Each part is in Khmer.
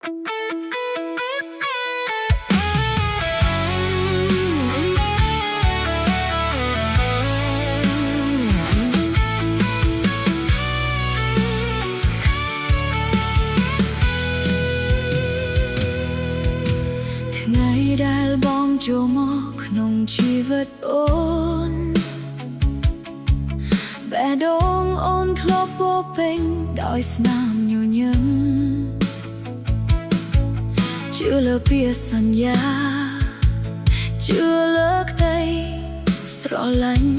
ដែលបងចូលមកក្នុងជីវិតអូនបេះដូងអូនធ្លាប់ពោពេញដោយស្នាមញញឹមជឿលើពាក្យសន្យាជឿលើក្តីស្រឡាញ់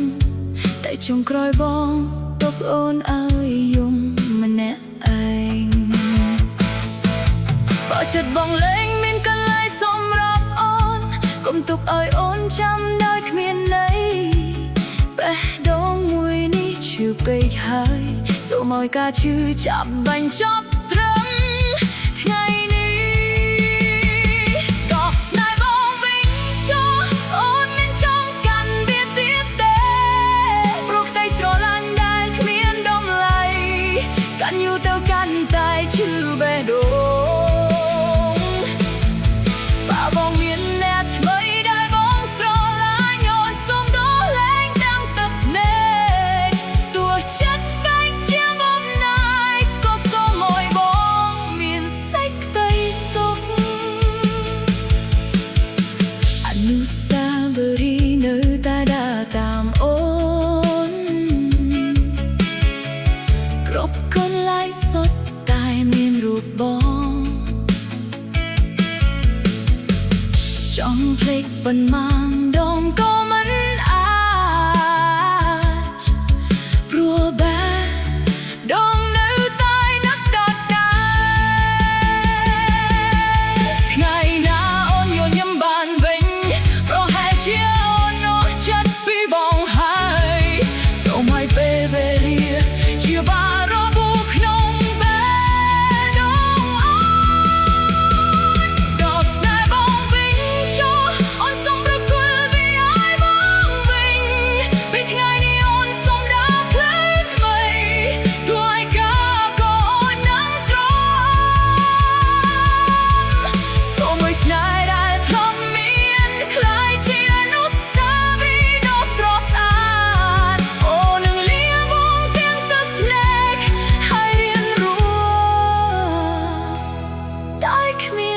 តែចុងក្រោយបងទុកអូនឲ្យយំម្នាក់ឯងបើចិត្តបងលែងមានកន្លែងសម្រាប់កុំទុកឲ្យអូនចាំដោយគ្មានន័យបេះដូងមួយនេះឈឺពេកហើយសូមឲ្យការឈឺចាប់បញ្ចប់ត្រឹមថ្ងៃនេះក៏ស្នេហ៍បងវិញចុះអូនមិនចង់កាន់វាទៀតទេព្រោះក្តីស្រឡាញ់ដែលគ្មានតម្លៃកាន់យូរទៅកាន់តែឈឺបេះដូងតាមអូនគ្រប់កន្លែងសុទ្ធតែមានរូបបងចង់ភ្លេចប៉ុន្មានដងក៏មិនអាចព្រោះបេះដូងនៅតែនឹកដដែលថ្ងៃណាអូនយល់ញឹមបានវិញប្រហែលជាជាបារបូក្នុងបេះដូងអូនដល់ស្នេហ៍បងវិញចុះអូនសូមប្រគល់វាឲ្យបងវិញពេលថ្ងៃនេះអូនសូមដើរផ្លូវថ្មីទោះឲ្យការក៏អូននឹងទ្រាំសូមឲ្យស្នេហ៍ដែលធ្លាប់មានខ្លាយជាអនុស្សាវរីយ៍ដ៏ស្រស់ស្អាតអូននឹងលៀបបងទាំងទឹកភ្នែកហើយរៀនរស់ដោយគ្មាន